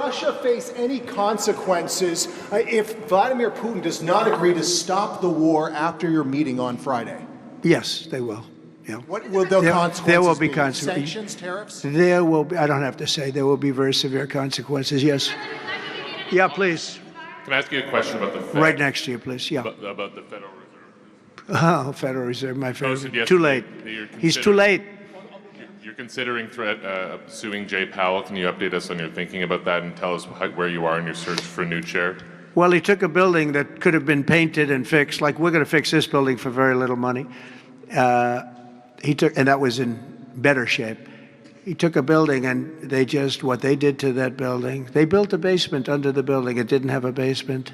Russia face any consequences if Vladimir Putin does not agree to stop the war after your meeting on Friday? Yes, they will. Yeah. What will the consequences there will be be? consequences. Sanctions, tariffs? There will be, I don't have to say, there will be very severe consequences, yes. Yeah, please. Can I ask you a question about the Fed? Right next to you, please, yeah. About the Federal Reserve. Oh, Federal Reserve, my favorite. Too late. He's too late. You're considering suing Jay Powell. Can you update us on your thinking about that and tell us where you are in your search for a new chair? Well, he took a building that could have been painted and fixed, like we're going to fix this building for very little money. And that was in better shape. He took a building and what they did to that building, they built a basement under the building. It didn't have a basement.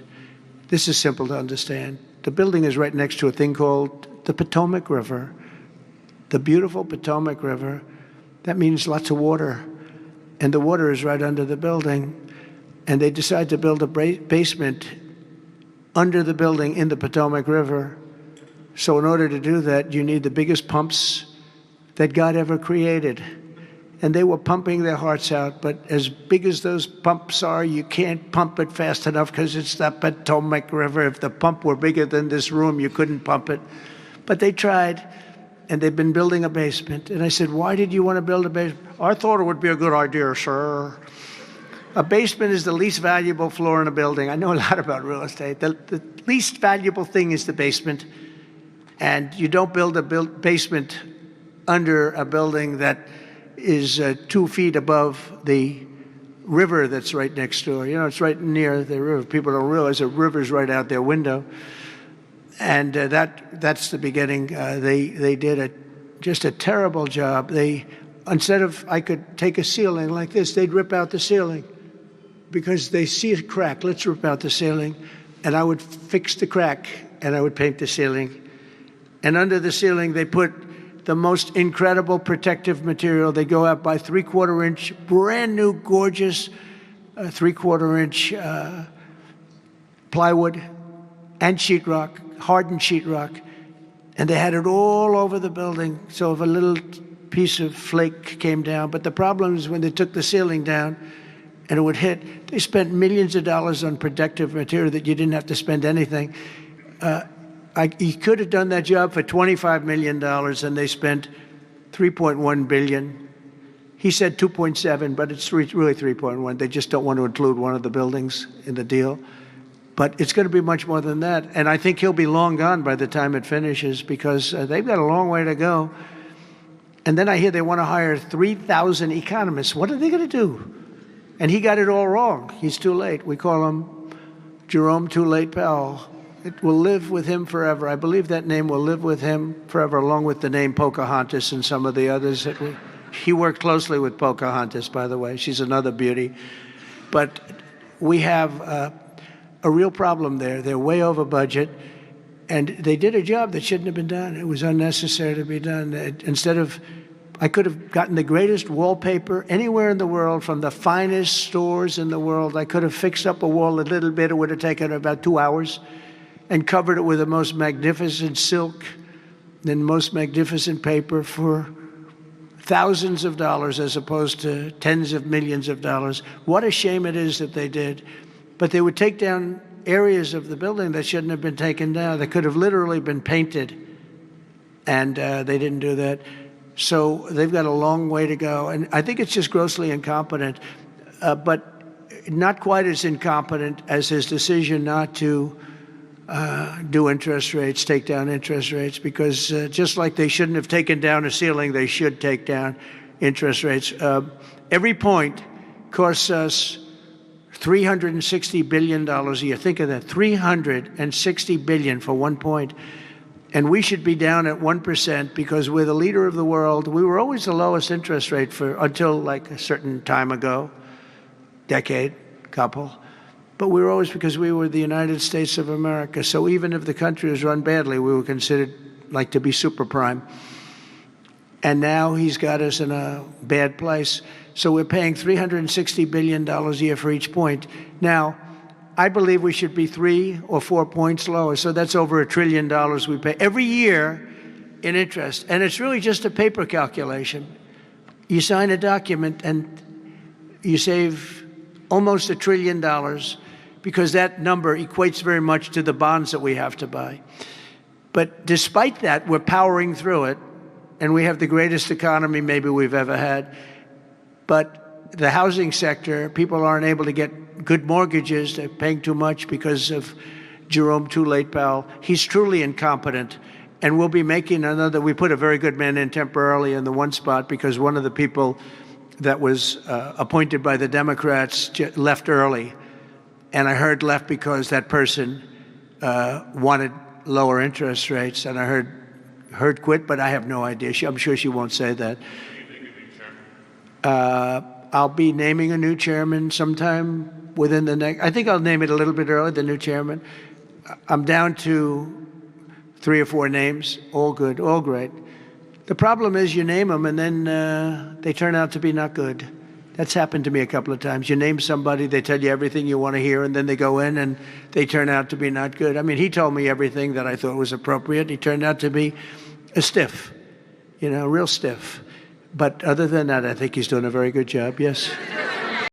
This is simple to understand. The building is right next to a thing called the Potomac River, the beautiful Potomac River. That means lots of water. And the water is right under the building. And they decide to build a basement under the building in the Potomac River. So in order to do that, you need the biggest pumps that God ever created. And they were pumping their hearts out, but as big as those pumps are, you can't pump it fast enough because it's the Potomac River. If the pump were bigger than this room, you couldn't pump it. But they tried, and they've been building a basement. And I said, why did you want to build a basement? I thought it would be a good idea, sir. A basement is the least valuable floor in a building. I know a lot about real estate. The least valuable thing is the basement. And you don't build a basement under a building that is 2 feet above the river that's right next door. You know, it's right near the river. People don't realize the river's right out their window. And that's the beginning. They did just a terrible job. Instead of, I could take a ceiling like this, they'd rip out the ceiling because they see a crack. Let's rip out the ceiling. And I would fix the crack and I would paint the ceiling. And under the ceiling, they put the most incredible protective material. They go out by 3/4 inch, brand new, gorgeous 3/4 inch plywood and sheetrock, hardened sheetrock. And they had it all over the building. So if a little piece of flake came down, but the problem is when they took the ceiling down and it would hit, they spent millions of dollars on protective material that you didn't have to spend anything. He could have done that job for $25 million, and they spent $3.1 billion. He said 2.7, but it's really 3.1. They just don't want to include one of the buildings in the deal. But it's going to be much more than that. And I think he'll be long gone by the time it finishes because they've got a long way to go. And then I hear they want to hire 3,000 economists. What are they going to do? And he got it all wrong. He's too late. We call him Jerome Too Late Powell. It will live with him forever. I believe that name will live with him forever, along with the name Pocahontas and some of the others. He worked closely with Pocahontas, by the way. She's another beauty. But we have a real problem there. They're way over budget, and they did a job that shouldn't have been done. It was unnecessary to be done. I could have gotten the greatest wallpaper anywhere in the world from the finest stores in the world. I could have fixed up a wall a little bit. It would have taken about 2 hours. And covered it with the most magnificent silk and most magnificent paper for thousands of dollars as opposed to tens of millions of dollars. What a shame it is that they did. But they would take down areas of the building that shouldn't have been taken down. They could have literally been painted, and they didn't do that. So they've got a long way to go. And I think it's just grossly incompetent, but not quite as incompetent as his decision not to do interest rates, take down interest rates, because just like they shouldn't have taken down a ceiling, they should take down interest rates. Every point costs us $360 billion a year. Think of that, $360 billion for 1 point. And we should be down at 1% because we're the leader of the world. We were always the lowest interest rate until like a certain time ago, decade, couple. But we were always, because we were the United States of America. So even if the country was run badly, we were considered like to be super prime. And now he's got us in a bad place. So we're paying $360 billion a year for each point. Now, I believe we should be 3 or 4 points lower. So that's over $1 trillion we pay every year in interest. And it's really just a paper calculation. You sign a document and you save almost $1 trillion, because that number equates very much to the bonds that we have to buy. But despite that, we're powering through it, and we have the greatest economy maybe we've ever had. But the housing sector, people aren't able to get good mortgages. They're paying too much because of Jerome Too Late Powell. He's truly incompetent. And we'll be making another. We put a very good man in temporarily in the one spot because one of the people that was appointed by the Democrats left early. And I heard left because that person wanted lower interest rates. And I heard quit, but I have no idea. I'm sure she won't say that. I'll be naming a new chairman sometime within the next. I think I'll name it a little bit early, the new chairman. I'm down to 3 or 4 names, all good, all great. The problem is you name them and then they turn out to be not good. That's happened to me a couple of times. You name somebody, they tell you everything you want to hear, and then they go in and they turn out to be not good. I mean, he told me everything that I thought was appropriate. He turned out to be a stiff, real stiff. But other than that, I think he's doing a very good job, yes.